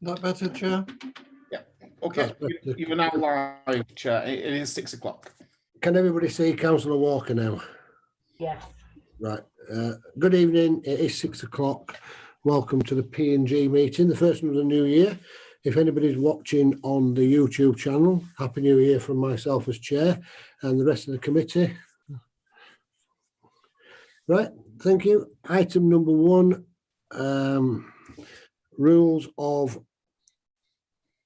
That better, Chair? Okay, you're now live, Chair. It is 6 o'clock. Can everybody see Councillor Walker now? Yes. Right. Good evening. It is 6 o'clock. Welcome to the P&G meeting, the first one of the new year. If anybody's watching on the YouTube channel, Happy New Year from myself as chair and the rest of the committee. Right, thank you. Item number 1, rules of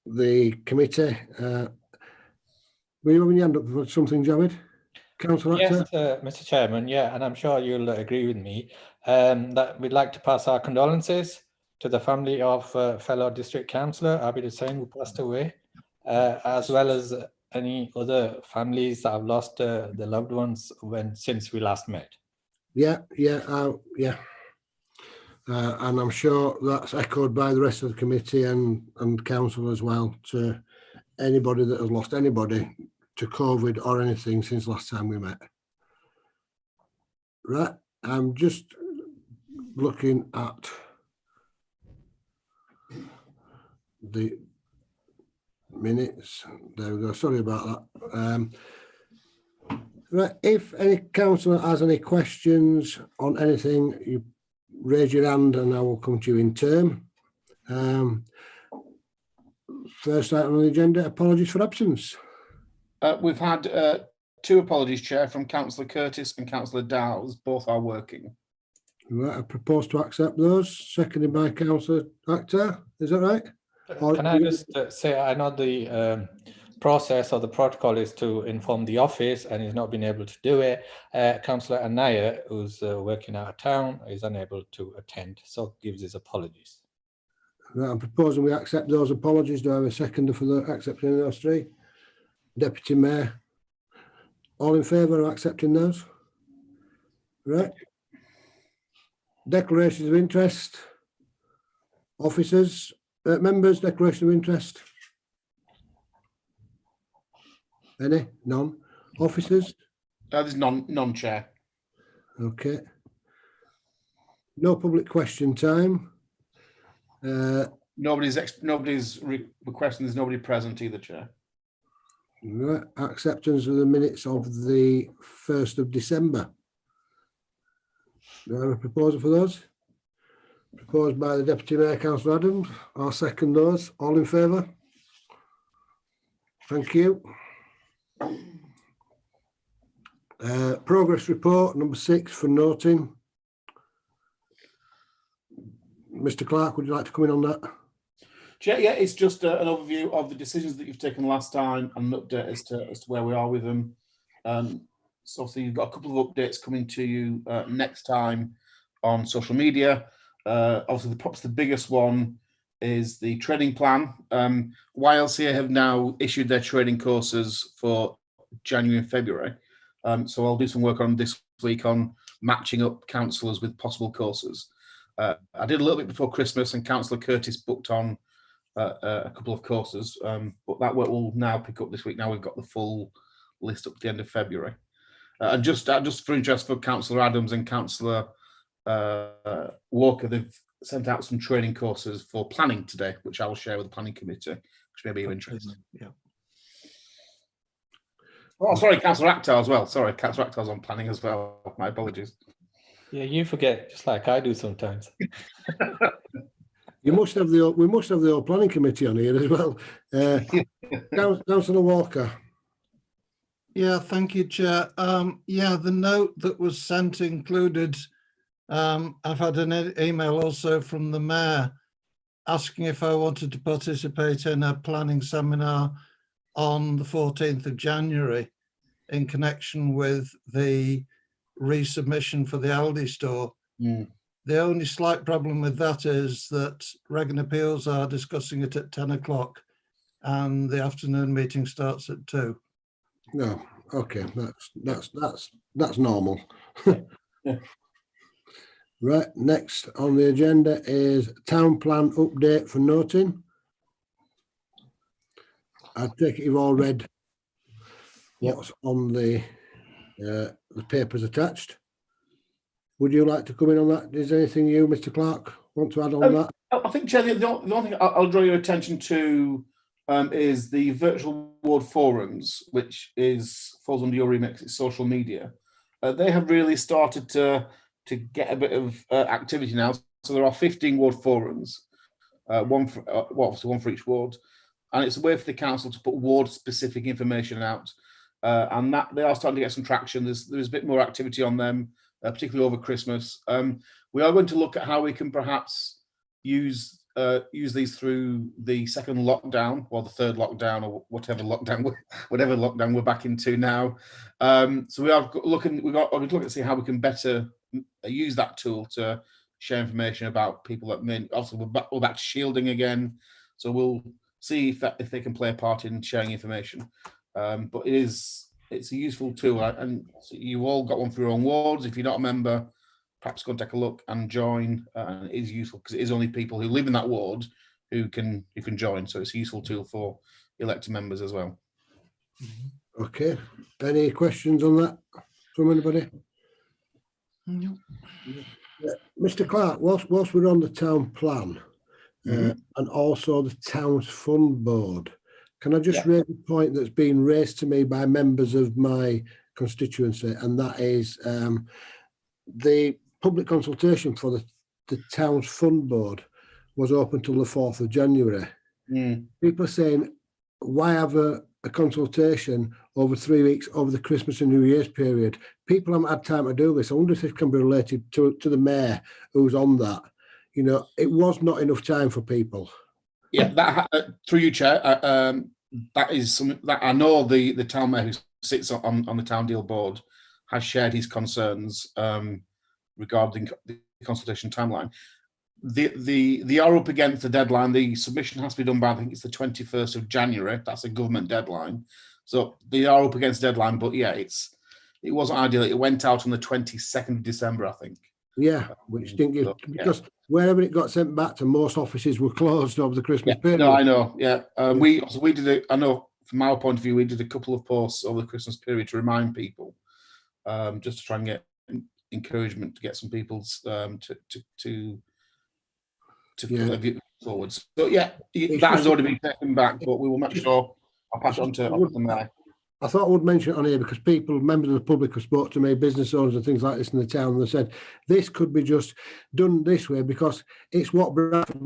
the committee. Were you having your hand up for something, Javid? Councillor Yes, Actor? Mr. Chairman, yeah, and I'm sure you'll agree with me that we'd like to pass our condolences to the family of fellow district councillor Abid Hussain, who passed away, as well as any other families that have lost their loved ones since we last met. Yeah. And I'm sure that's echoed by the rest of the committee and council as well, to anybody that has lost anybody to COVID or anything since last time we met. Right, I'm just looking at the minutes. There we go, sorry about that. Right, if any councillor has any questions on anything, you raise your hand and I will come to you in turn. First item on the agenda, apologies for absence. We've had 2 apologies, Chair, from Councillor Curtis and Councillor Dowes. Both are working. Right, I propose to accept those, seconded by Councillor Actor. Is that right? Can I just say, I know the process or the protocol is to inform the office, and he's not been able to do it. Councillor Anaya, who's working out of town, is unable to attend, so gives his apologies. Right, I'm proposing we accept those apologies. Do I have a seconder for the accepting of those 3? Deputy Mayor, all in favour of accepting those? Right. Declarations of interest. Officers, members, declaration of interest. Any? None. Officers? There's none, Chair. Okay. No public question time. Nobody's requesting. There's nobody present either, Chair. Right. Acceptance of the minutes of the 1st of December. Do I have a proposal for those? Proposed by the Deputy Mayor, Councillor Adams. I'll second those. All in favour? Thank you. Progress report number 6 for noting. Mr. Clark, would you like to come in on that? Chair, yeah, it's just an overview of the decisions that you've taken last time and an update as to where we are with them. So obviously you've got a couple of updates coming to you next time on social media. Obviously, perhaps the biggest one is the training plan. YLCA have now issued their training courses for January and February. So I'll do some work on this week on matching up councillors with possible courses. I did a little bit before Christmas, and Councillor Curtis booked on a couple of courses, but that work will now pick up this week. Now we've got the full list up at the end of February. And just for interest for Councillor Adams and Councillor Walker, they've sent out some training courses for planning today, which I will share with the planning committee, which may be of interest. Yeah. Oh, sorry, Councillor Akhtar as well. Sorry, Councillor Akhtar's on planning as well. My apologies. Yeah, you forget, just like I do sometimes. We must have the old planning committee on here as well. Councillor Walker. Yeah, thank you, Chair. Yeah, the note that was sent included, I've had an email also from the Mayor asking if I wanted to participate in a planning seminar on the 14th of January in connection with the resubmission for the Aldi store. The only slight problem with that is that Regan Appeals are discussing it at 10 o'clock and the afternoon meeting starts at 2. No, okay, that's normal. Yeah. Right, next on the agenda is town plan update for noting. I take it you've all read what's on the papers attached. Would you like to come in on that? Is there anything you, Mr. Clark, want to add on that? I think, Chair, the only thing I'll draw your attention to is the virtual ward forums, which falls under your remit, 'cause it's social media. They have really started to get a bit of activity now. So there are 15 ward forums, obviously one for each ward, and it's a way for the council to put ward-specific information out, and that they are starting to get some traction. There's a bit more activity on them, particularly over Christmas. We are going to look at how we can perhaps use these through the second lockdown or the third lockdown or whatever lockdown we're back into now. So we're looking to see how we can better use that tool to share information about people that may. Also, we're back to shielding again, so we'll see if they can play a part in sharing information. But it's a useful tool, and you've all got one for your own wards. If you're not a member, perhaps go and take a look and join. And it is useful because it is only people who live in that ward who can join. So it's a useful tool for elected members as well. Okay. Any questions on that from anybody? No. Yeah. Mr. Clark, whilst we're on the town plan and also the town's fund board, can I just raise a point that's been raised to me by members of my constituency, and that is the public consultation for the town's fund board was open till the 4th of January. People are saying, why have a consultation over 3 weeks over the Christmas and New Year's period? People haven't had time to do this. I wonder if this can be related to the mayor who's on that. You know, it was not enough time for people. Yeah, that through you, Chair. That is something that I know the town mayor who sits on the town deal board has shared his concerns regarding the consultation timeline. They are up against the deadline. The submission has to be done by, I think it's the 21st of January. That's a government deadline. So they are up against the deadline, but yeah, it wasn't ideal. It went out on the 22nd of December, I think. Yeah, which didn't give, because wherever it got sent back to, most offices were closed over the Christmas period. No, I know. Yeah, we did it. I know from our point of view, we did a couple of posts over the Christmas period to remind people, just to try and get encouragement to get some people to put their view forward. So yeah, that has already been taken back, but we will make sure I'll pass it on to the mayor. I thought I would mention it on here because people, members of the public, have spoke to me, business owners and things like this in the town, and they said this could be just done this way because it's what Bradford.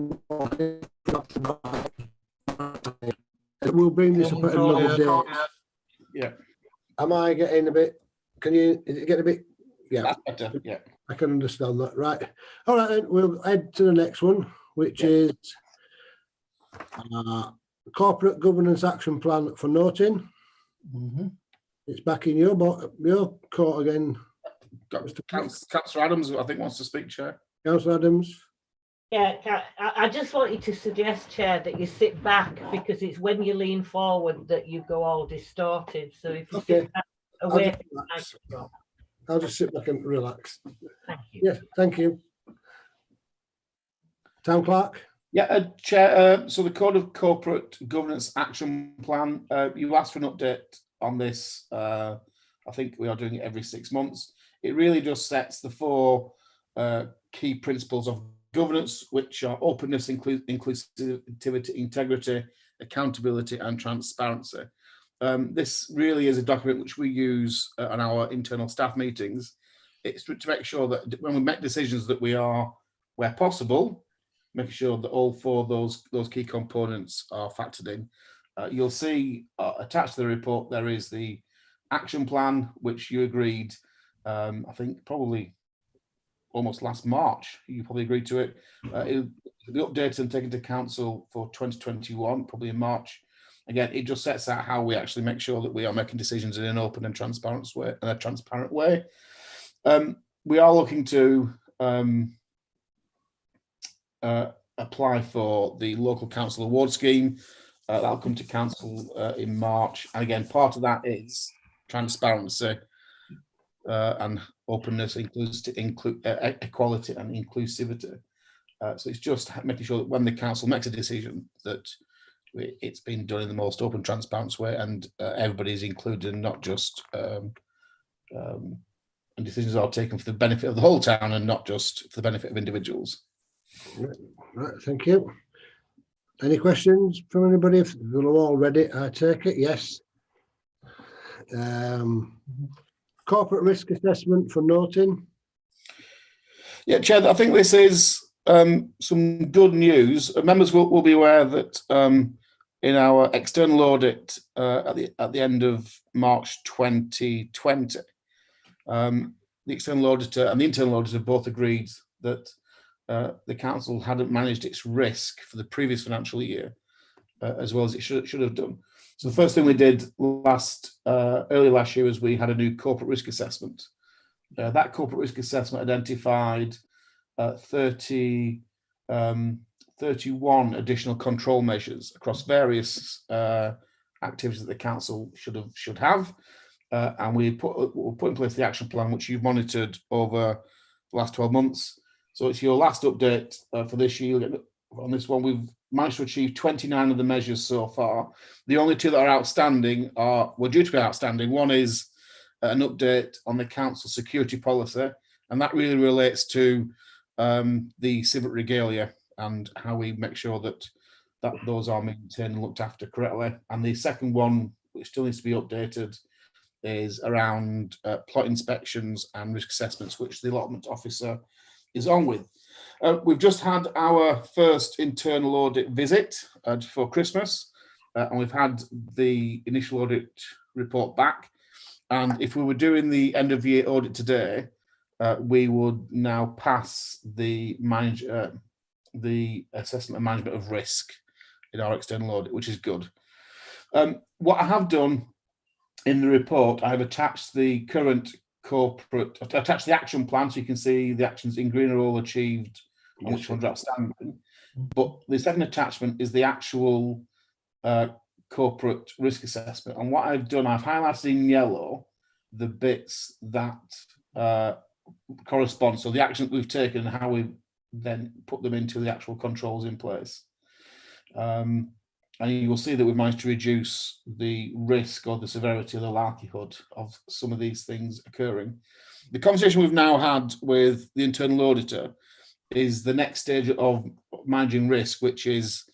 We'll bring this up at another day. Yeah. Am I getting a bit? Is it getting a bit? Yeah. That's better. Yeah. I can understand that. Right. All right, then we'll head to the next one, which is corporate governance action plan for Norton. It's back in your court again. Councillor Adams, I think, wants to speak, Chair. Councillor Adams. Yeah, I just wanted to suggest, Chair, that you sit back because it's when you lean forward that you go all distorted. So if you sit back away from the microphone. I'll just sit back and relax. Thank you. Yes, thank you. Town Clerk. Yeah, Chair. So the Code of Corporate Governance Action Plan, you asked for an update on this. I think we are doing it every 6 months. It really just sets the 4 key principles of governance, which are openness, inclusivity, integrity, accountability, and transparency. This really is a document which we use on our internal staff meetings. It's to make sure that when we make decisions that we are, where possible, making sure that all 4 of those key components are factored in. You'll see attached to the report there is the action plan, which you agreed, I think probably almost last March. You probably agreed to it. It'll be updated and taken to council for 2021, probably in March. Again, it just sets out how we actually make sure that we are making decisions in an open and transparent way. We are looking to apply for the local council award scheme. That'll come to council in March. And again, part of that is transparency and openness, equality and inclusivity. So it's just making sure that when the council makes a decision that it's been done in the most open, transparent way, and everybody's included, and not just and decisions are taken for the benefit of the whole town and not just for the benefit of individuals. Right, thank you. Any questions from anybody? If they're all ready, I take it, yes. Corporate risk assessment for noting. Yeah, Chair, I think this is some good news. Members will be aware that in our external audit at the end of March 2020, the external auditor and the internal auditor both agreed that the council hadn't managed its risk for the previous financial year as well as it should have done. So the first thing we did early last year was we had a new corporate risk assessment. That corporate risk assessment identified 31 additional control measures across various activities that the council should have, and we put in place the action plan, which you've monitored over the last 12 months. So it's your last update for this year. On this one, we've managed to achieve 29 of the measures so far. The only two that are outstanding were due to be outstanding. One is an update on the council security policy, and that really relates to the civic regalia and how we make sure that those are maintained and looked after correctly. And the second one, which still needs to be updated, is around plot inspections and risk assessments, which the allotment officer is on with. We've just had our first internal audit visit for Christmas, and we've had the initial audit report back. And if we were doing the end of year audit today, we would now pass the assessment and management of risk in our external audit, which is good. What I have done in the report, I have attached the action plan, so you can see the actions in green are all achieved and which ones are outstanding. But the second attachment is the actual corporate risk assessment. And what I've done, I've highlighted in yellow the bits that correspond. So the actions we've taken and how we then put them into the actual controls in place. And you will see that we've managed to reduce the risk or the severity or the likelihood of some of these things occurring. The conversation we've now had with the internal auditor is the next stage of managing risk, which is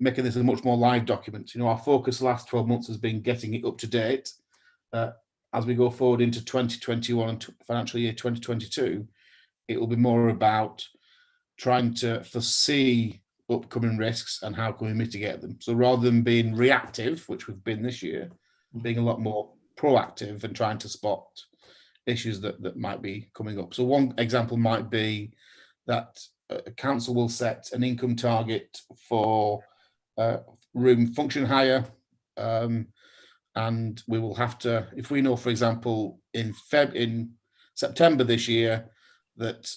making this a much more live document. You know, our focus the last 12 months has been getting it up to date. As we go forward into 2021 and financial year 2022, it will be more about trying to foresee upcoming risks and how can we mitigate them. So rather than being reactive, which we've been this year, being a lot more proactive and trying to spot issues that might be coming up. So one example might be that a council will set an income target for room function hire, and we will have to, if we know, for example, in September this year that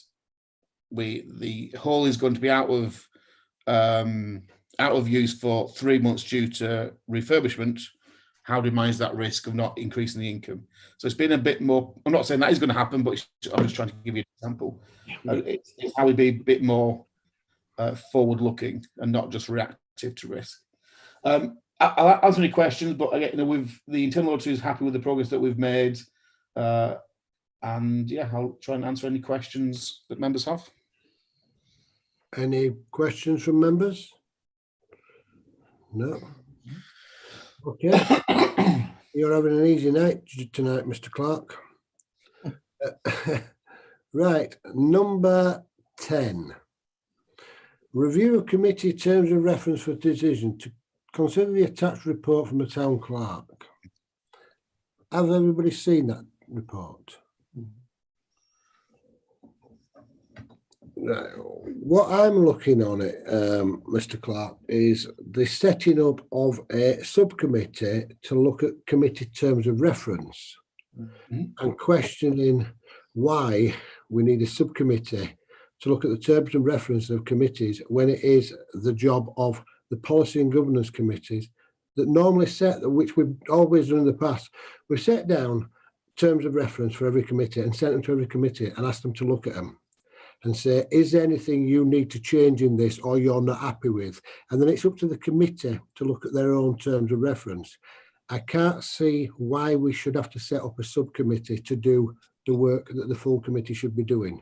the hall is going to be out of use for 3 months due to refurbishment, how do we manage that risk of not increasing the income? So it's been a bit more, I'm not saying that is going to happen, but I'm just trying to give you an example. It's how we be a bit more forward looking and not just reactive to risk. I'll answer any questions, but again, the internal auditor is happy with the progress that we've made. And yeah, I'll try and answer any questions that members have. Any questions from members? No. Okay. You're having an easy night tonight, Mr. Clark. Right, number 10. Review of committee terms of reference for decision to consider the attached report from the town clerk. Has everybody seen that report? What I'm looking on it, Mr. Clark, is the setting up of a subcommittee to look at committee terms of reference and questioning why we need a subcommittee to look at the terms of reference of committees when it is the job of the policy and governance committees that normally set, which we've always done in the past. We've set down terms of reference for every committee and sent them to every committee and asked them to look at them and say, is there anything you need to change in this or you're not happy with? And then it's up to the committee to look at their own terms of reference. I can't see why we should have to set up a subcommittee to do the work that the full committee should be doing.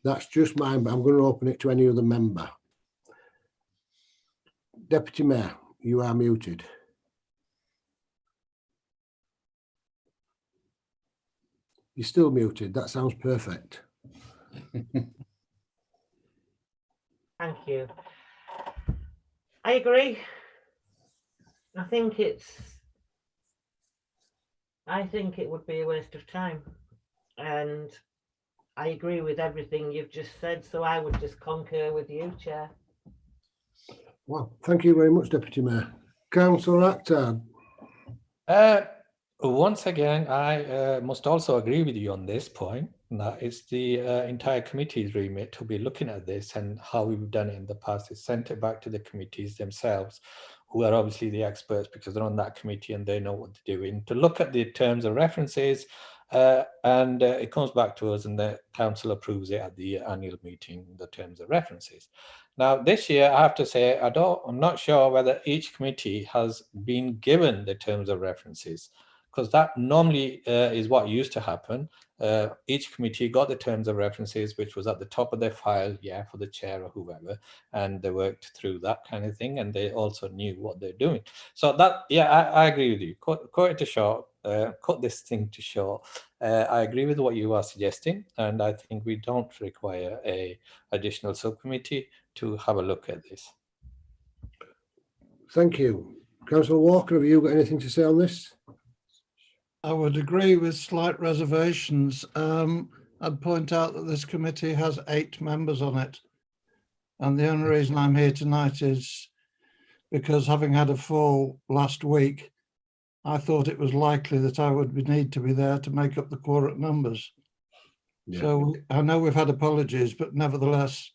That's just mine, but I'm going to open it to any other member. Deputy Mayor, you are muted. You're still muted. That sounds perfect. Thank you. I agree. I think it would be a waste of time. And I agree with everything you've just said, so I would just concur with you, Chair. Well, thank you very much, Deputy Mayor. Councillor Akhtar. Once again, I must also agree with you on this point. That it's the entire committee's remit to be looking at this, and how we've done it in the past is sent it back to the committees themselves, who are obviously the experts because they're on that committee and they know what they're doing, to look at the terms of references, and it comes back to us and the council approves it at the annual meeting, the terms of references. Now, this year, I have to say, I'm not sure whether each committee has been given the terms of references, because that normally is what used to happen. Each committee got the terms of references, which was at the top of their file, for the chair or whoever, and they worked through that kind of thing, and they also knew what they're doing. So that, I agree with you. Cut it to short, cut this thing to short. I agree with what you are suggesting, and I think we don't require a additional subcommittee to have a look at this. Thank you. Councillor Walker, have you got anything to say on this? I would agree with slight reservations. I'd point out that this committee has 8 members on it. And the only reason I'm here tonight is because, having had a fall last week, I thought it was likely that I would need to be there to make up the quorum numbers. Yeah. So I know we've had apologies, but nevertheless,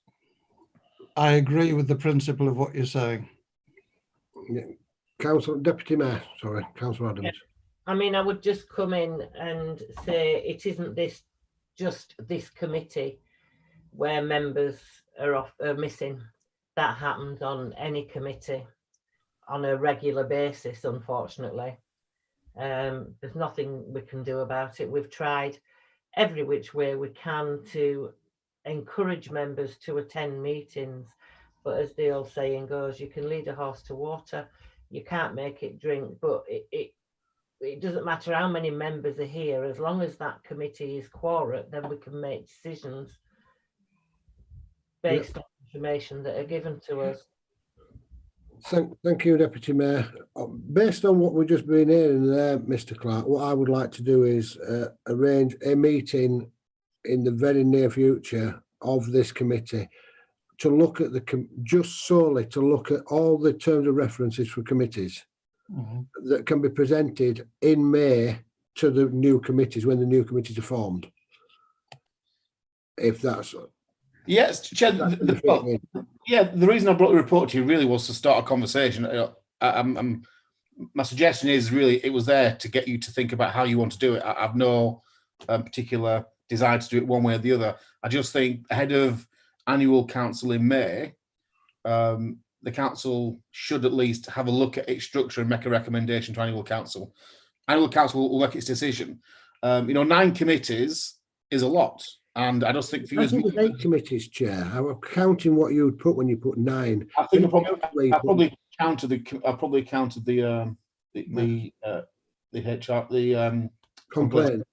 I agree with the principle of what you're saying. Yeah. Deputy Mayor, sorry, Councillor Adams. I mean, I would just come in and say it isn't just this committee where members are missing. That happens on any committee on a regular basis, unfortunately. There's nothing we can do about it. We've tried every which way we can to encourage members to attend meetings, but as the old saying goes, you can lead a horse to water, you can't make it drink. But it doesn't matter how many members are here, as long as that committee is quorate, then we can make decisions based on information that are given to us. Thank you, Deputy Mayor. Based on what we've just been hearing there, Mr. Clark, what I would like to do is arrange a meeting in the very near future of this committee to look at just solely to look at all the terms of references for committees that can be presented in May to the new committees when the new committees are formed. If that's yes, Chair. The reason I brought the report to you really was to start a conversation. My suggestion is really it was there to get you to think about how you want to do it. I've no particular desire to do it one way or the other. I just think ahead of annual council in May, the council should at least have a look at its structure and make a recommendation to annual council. Annual council will make its decision. 9 committees is a lot, and I just think for you, I think there's 8 committees, Chair. I was counting what you would put when you put 9. I think I probably counted the HR complaint.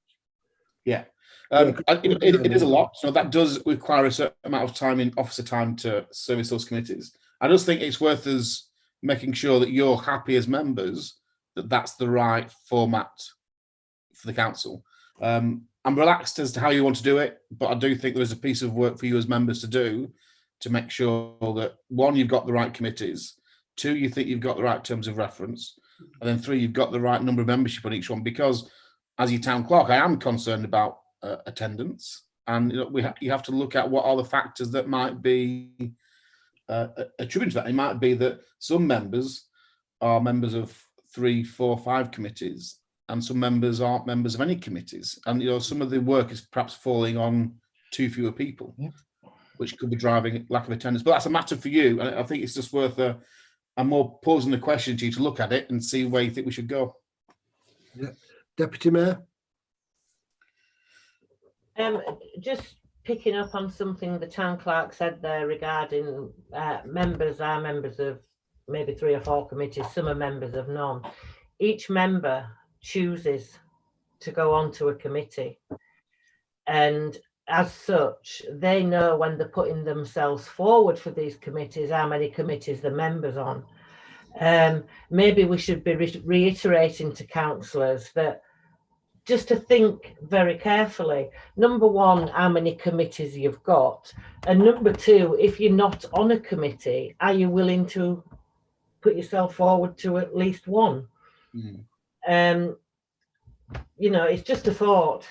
Yeah. It is a lot, so that does require a certain amount of time in officer time to service those committees. I just think it's worth us making sure that you're happy as members that that's the right format for the council. I'm relaxed as to how you want to do it, but I do think there is a piece of work for you as members to do to make sure that 1, you've got the right committees, 2, you think you've got the right terms of reference, and then 3, you've got the right number of membership on each one. Because as your town clerk, I am concerned about attendance, and you have to look at what are the factors that might be attributed to that. It might be that some members are members of 3, 4, 5 committees, and some members aren't members of any committees, and some of the work is perhaps falling on too fewer people, which could be driving lack of attendance. But that's a matter for you, and I think it's just worth I'm more posing the question to you to look at it and see where you think we should go. Yeah, Deputy Mayor. Just picking up on something the town clerk said there regarding members are members of maybe 3 or 4 committees, some are members of none. Each member chooses to go onto a committee, and as such, they know when they're putting themselves forward for these committees, how many committees the members on. Maybe we should be reiterating to councillors that just to think very carefully. Number one, how many committees you've got, and number two, if you're not on a committee, are you willing to put yourself forward to at least one? You know, it's just a thought.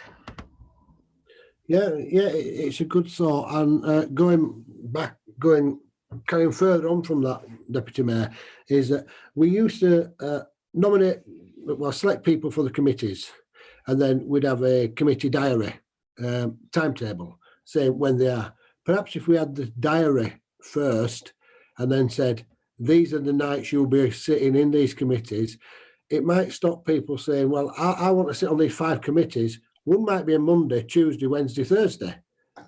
Yeah, it's a good thought. And carrying further on from that, Deputy Mayor, is that we used to select people for the committees, and then we'd have a committee diary timetable saying when they are. Perhaps if we had the diary first and then said, these are the nights you'll be sitting in these committees, it might stop people saying, well, I want to sit on these 5 committees. One might be a Monday, Tuesday, Wednesday, Thursday.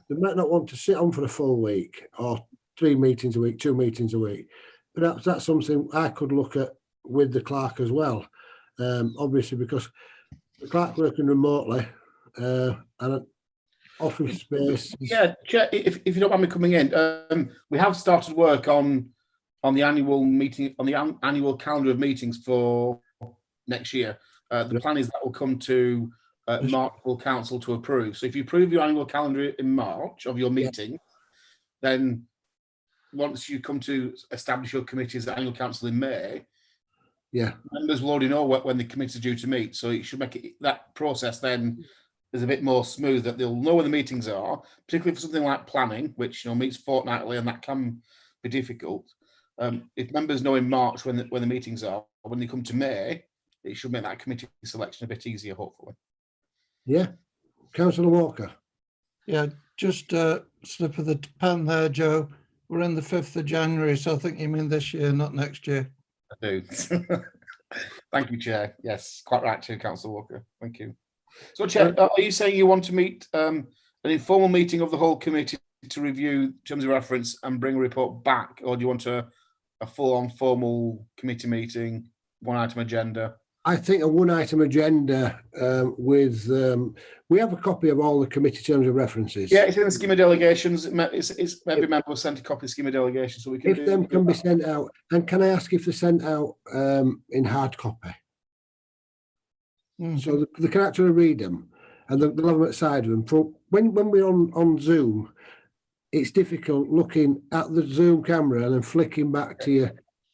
They might not want to sit on for a full week or 3 meetings a week, 2 meetings a week. Perhaps that's something I could look at with the clerk as well. Obviously, because the clerk working remotely and an office space. Yeah, Chair, if you don't mind me coming in, we have started work on the annual meeting, on the annual calendar of meetings for next year. The plan is that will come to March full council to approve. So if you approve your annual calendar in March of your meeting, then once you come to establish your committees at annual council in May, members will already know when the committees are due to meet. So it should make it, that process then is a bit more smooth, that they'll know when the meetings are, particularly for something like planning, which meets fortnightly, and that can be difficult. If members know in March when the meetings are, when they come to May, it should make that committee selection a bit easier, hopefully. Yeah. Councillor Walker. Yeah, just a slip of the pen there, Joe. We're in the 5th of January, so I think you mean this year, not next year. I do. Thank you, Chair. Yes, quite right too, Councillor Walker. Thank you. So, Chair, are you saying you want to meet an informal meeting of the whole committee to review terms of reference and bring a report back, or do you want a full-on formal committee meeting, one-item agenda? I think a one-item agenda with we have a copy of all the committee terms of references. Yeah, it's in the scheme of delegations. It's every member will send a copy of the scheme of delegations, so we can. If them can be sent out, and can I ask if they're sent out in hard copy? So they can actually read them, and they'll have them at the side of them. For when we're on Zoom, it's difficult looking at the Zoom camera and then flicking back to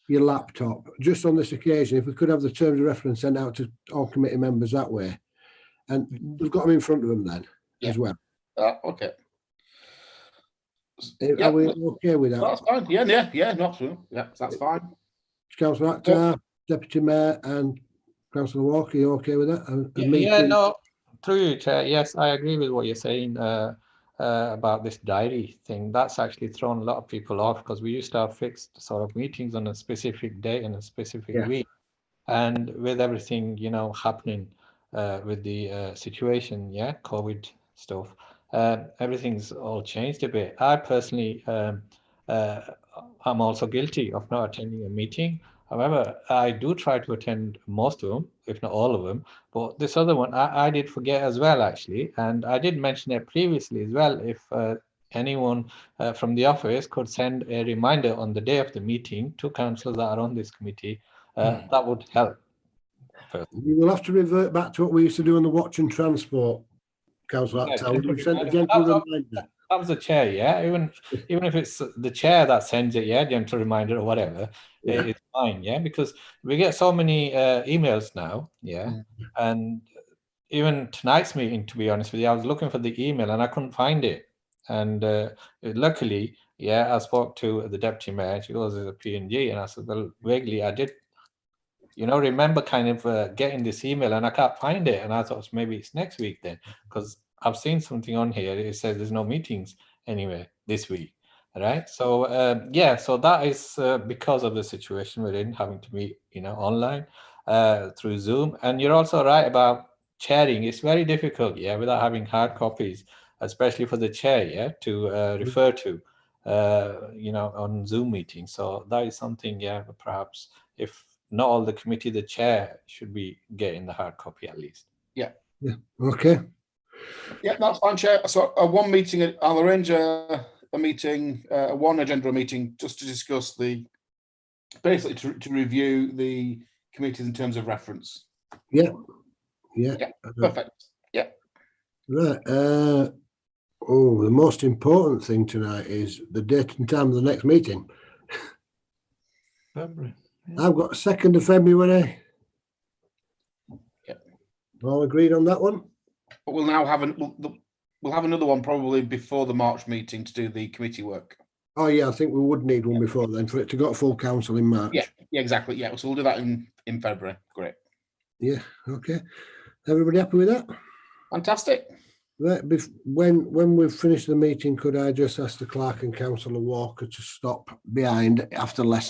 your laptop. Just on this occasion, if we could have the terms of reference sent out to all committee members that way, and we've got them in front of them then as well. Okay. Are we okay with that? That's fine. Yeah, not true. Yeah, that's fine. Councillor Akhtar, Deputy Mayor, and Councillor Walker, are you okay with that? No, through you, Chair. Yes, I agree with what you're saying about this diary thing. That's actually thrown a lot of people off, because we used to have fixed sort of meetings on a specific day and a specific week, and with everything happening with the situation, COVID stuff, everything's all changed a bit. I personally I'm also guilty of not attending a meeting. However, I do try to attend most of them, if not all of them. But this other one, I did forget as well, actually. And I did mention it previously as well. If anyone from the office could send a reminder on the day of the meeting to councillors that are on this committee, that would help. We will have to revert back to what we used to do on the watch and transport, Councillor Akhtar. We've sent a gentle reminder. That was the chair, even if it's the chair that sends it, gentle reminder or whatever, it's fine, because we get so many emails now, and even tonight's meeting, to be honest with you, I was looking for the email and I couldn't find it, and luckily, I spoke to the deputy mayor. She goes, "There's a P&G," and I said, "Well, vaguely, I did, remember kind of getting this email, and I can't find it," and I thought maybe it's next week then, because I've seen something on here. It says there's no meetings anyway this week, right? So so that is because of the situation we're in, having to meet, online through Zoom. And you're also right about chairing. It's very difficult, without having hard copies, especially for the chair, to refer to. on Zoom meetings. So that is something, yeah, perhaps if not all the committee, the chair should be getting the hard copy at least. Okay. Yeah, that's fine, Chair. So one meeting, I'll arrange a meeting, one agenda meeting, just to discuss basically to review the committees in terms of reference. Yeah. Perfect. Yeah. Right. The most important thing tonight is the date and time of the next meeting. February. I've got 2nd of February. Yeah. All agreed on that one? But we'll now have we'll have another one probably before the March meeting to do the committee work. Oh yeah, I think we would need one before then for it to go to full council in March. Yeah, exactly. Yeah, so we'll do that in February. Great. Yeah, okay. Everybody happy with that? Fantastic. Right, when we've finished the meeting, could I just ask the clerk and councillor Walker to stop behind after lesson?